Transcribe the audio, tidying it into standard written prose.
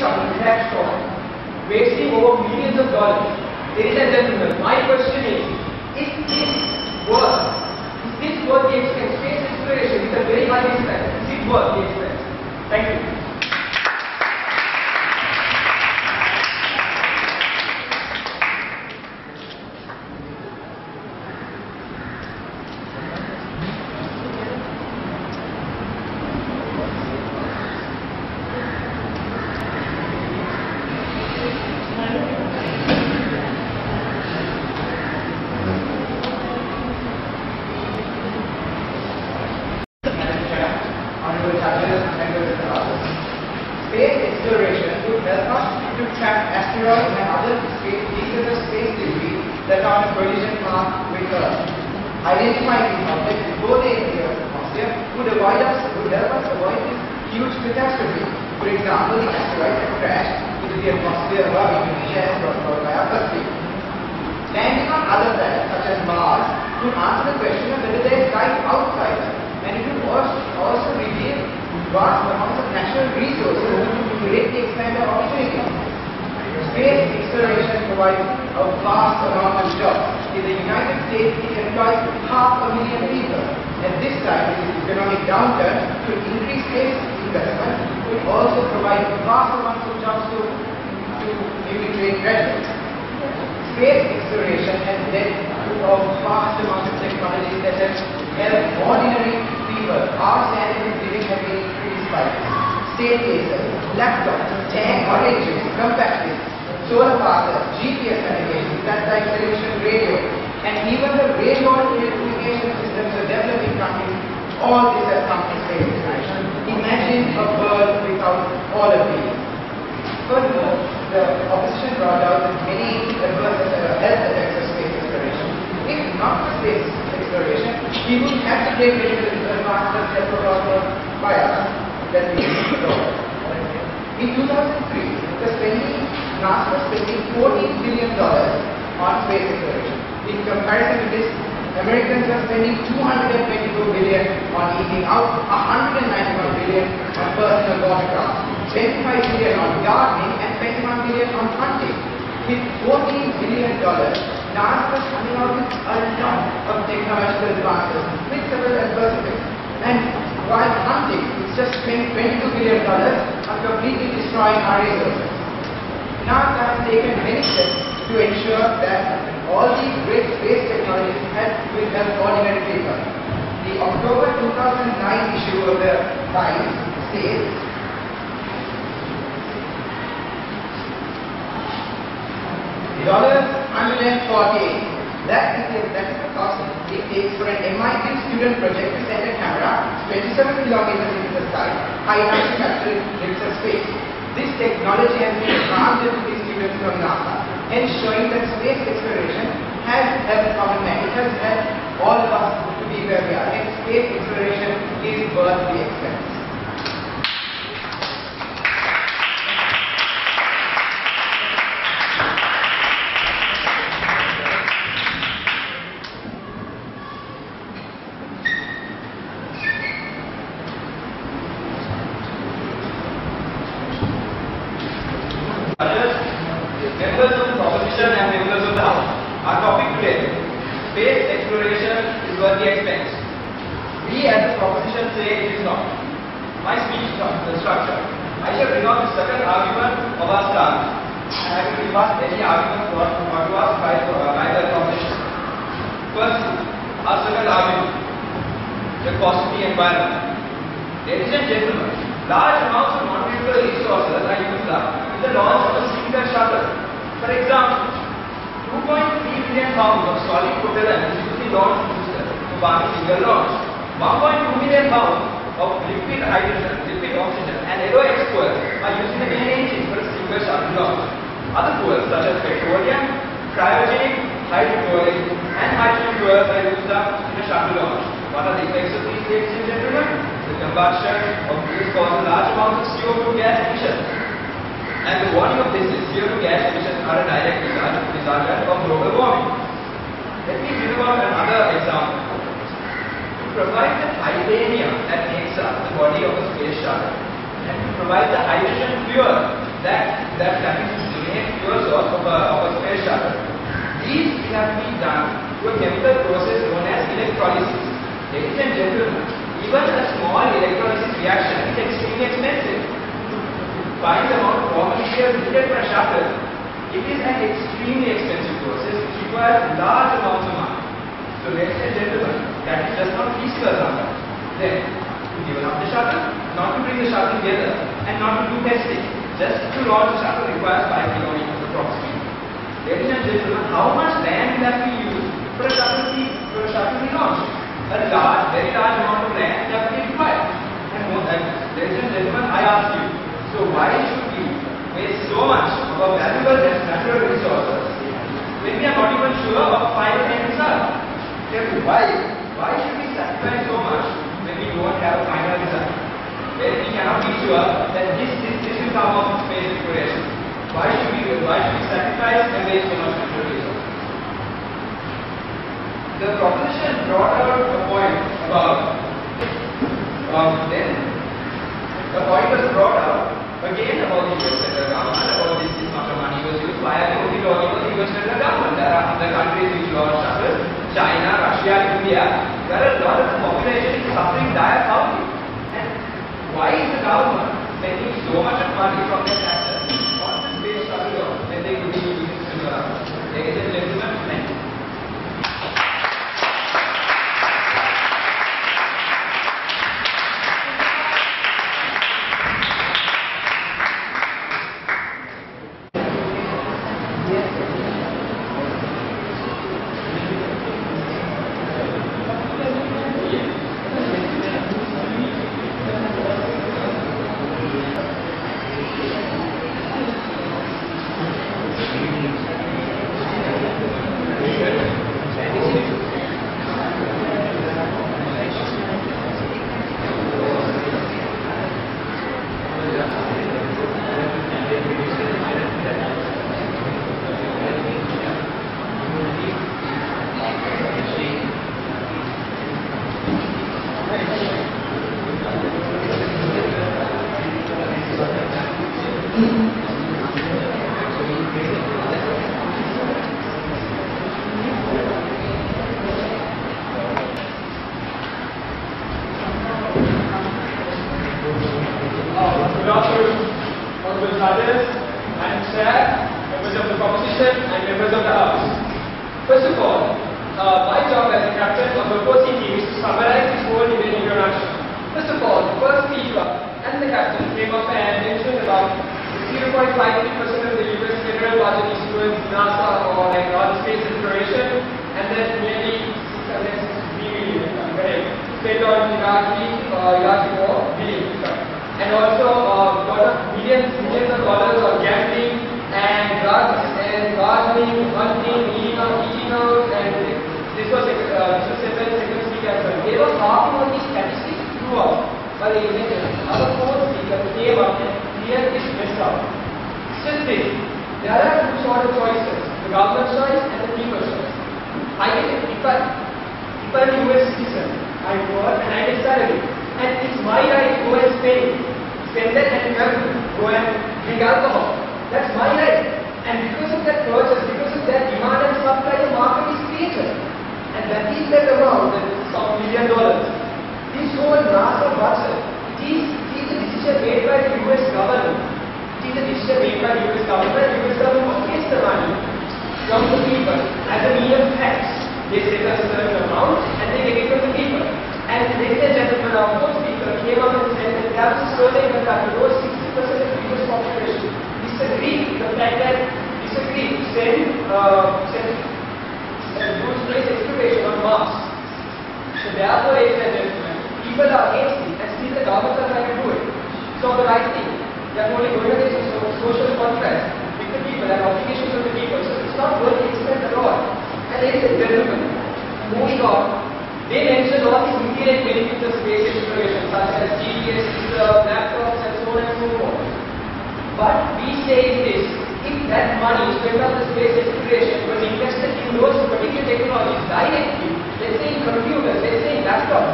shuttle crashed off, wasting over millions of dollars. Ladies and gentlemen, my question is this worth the expense? Space exploration is a very high expense. Is it worth the expense? Thank you. Space exploration would help us to track asteroids and other pieces of space debris that are on a collision path with Earth. Identifying these objects before they enter the atmosphere would help us avoid this huge catastrophe. For example, the asteroid that crashed into the atmosphere above Indonesia and brought about by our country. Landing on other planets such as Mars would answer the question of whether there is life outside Earth, and it would also reveal vast amounts of natural resources to greatly expand our opportunities. Space exploration provides a vast amount of jobs. In the United States, it employs 500,000 people. At this time, in the economic downturn, to increase space investment, it also provides vast amounts of jobs to newly trained graduates. Space exploration has led to a vast amount of technology that has helped ordinary people. Our standard of living has been increased by state lasers, laptops, tank oranges, compact discs, solar power, GPS navigation, satellite television, radio, and even the radio electrification systems of developing countries. All this has come from space exploration. Imagine a world without all of these. Furthermore, the opposition brought out that many adverse health effects of space exploration. If not for space exploration, we would have to take medical advances that were brought about by us that we saw. In 2003, NASA was spending $14 billion on space exploration. In comparison to this, Americans are spending $222 billion on eating out, $191 billion on personal watercraft, $25 billion on gardening, and $21 billion on hunting. With $14 billion, NASA is coming out with a lot of technological advances with several adverse effects. And while hunting, it's just spent $22 billion on completely destroying our resources. NASA has taken many steps to ensure that all these great space technologies will help ordinary people. The October 2009 issue of the Times states, $148. That is the cost it takes for an MIT student project to send a camera 27 kilometers into the sky, high enough to capture glimpse of space. This technology has been granted to these students from NASA, hence showing that space exploration has helped common man. It has helped all of us to be where we are. Hence, space exploration is worth the expense. Members of the proposition and members of the House, our topic today, space exploration is worth the expense. We as the proposition say it is not. My speech structure. I shall bring out the second argument of our stance, and I will reverse any argument brought to us by the proposition. First, our second argument, the cost of the environment. Ladies and gentlemen, large amounts of non-renewable resources are used up in the launch of a single shuttle. For example, 2.3 million pounds of solid propellant is used in launch booster to fund a single launch. 1.2 million pounds of liquid hydrogen, liquid oxygen, and LOX fuel are used in the main engine for a single shuttle launch. Other fuels such as petroleum, cryogenic, hydrochloric, and hydrogen fuels are used up in a shuttle launch. What are the effects of these, ladies and gentlemen? The combustion of these causes large amounts of CO2 gas emissions. And the warning of this is CO2 gas emissions are a direct result of global warming. Let me give you another example. To provide the titanium that makes up the body of a space shuttle, and to provide the hydrogen fuel that remains pure source of a space shuttle. These can be done through a chemical process known as electrolysis. Ladies and gentlemen, even a small electrolysis reaction is extremely expensive. To find the amount of raw material needed for a shuttle, it is an extremely expensive process which requires large amounts of money. So ladies and gentlemen, that is just not feasible sometimes. Then, to give up the shuttle, not to bring the shuttle together, and not to do testing, just to launch the shuttle requires 5 kilometers approximately. Ladies and gentlemen, how much land will have to be used for a shuttle to be launched? A large, very large amount of land will have to be required. And ladies and gentlemen, I ask you, so why should we waste so much of our valuable natural resources when we are not even sure of final end result? Why should we sacrifice so much when we don't have a final result? When we cannot be sure that this will come out of space exploration. Why should we sacrifice and waste so much natural resources? The proposition brought out a point about then the point was brought out again about the US federal government, about this amount of money was used. Why are they only talking about the US federal government? There are other countries which launch shuttles, China, Russia, India. There are a lot of the population is suffering dire poverty. And why is the government spending so much of money from their taxes on the space shuttle when they could be using similar? Ladies and gentlemen, thank you. Good afternoon, honorable judges and chair, members of the proposition and members of the house. First of all, my job as the captain of the opposing team is to summarize this whole debate introduction. First of all, the first speaker and the captain came up and mentioned about 0.53% of the US federal budget is towards NASA or like other space exploration, and then nearly 660 billion spent on Iraqi war billion. And also a lot of millions of dollars on gambling and drugs and gardening, hunting, eating out, and this was second speaker as well. They were talking about these statistics throughout, but the other fourth speaker came up and cleared this mess out. Still this, there are two sort of choices, the government choice and the people's choice. I get it, if I'm a US citizen, I work and I get salary. And it's my right to go and spend that and go and drink alcohol. That's my right. And because of that process, because of that demand and supply, the market is created. And that is that amount, that some $1 million. This whole NASA budget, it is a decision made by the US government. It is a decision made by the US government. The US government gets the money from the people as a means of tax. They set a certain amount and they get it from the people. And ladies and gentlemen, our fourth speaker came up and said that there was a survey in the country, over 60% of the US population disagreed with the fact that disagreed to send do space exploration on Mars. So therefore, ladies and gentlemen, people are against it and still the governments are trying to do it. So the right thing, they are only going against social contracts with the people and obligations of the people. So it's not worth the expense at all. And ladies and gentlemen, moving on, they mentioned all these immediate benefits of space exploration, such as GPS, laptops, and so on and so forth. But we say this, if that money spent on the space exploration was invested in those particular technologies directly, let's say in computers, let's say in laptops,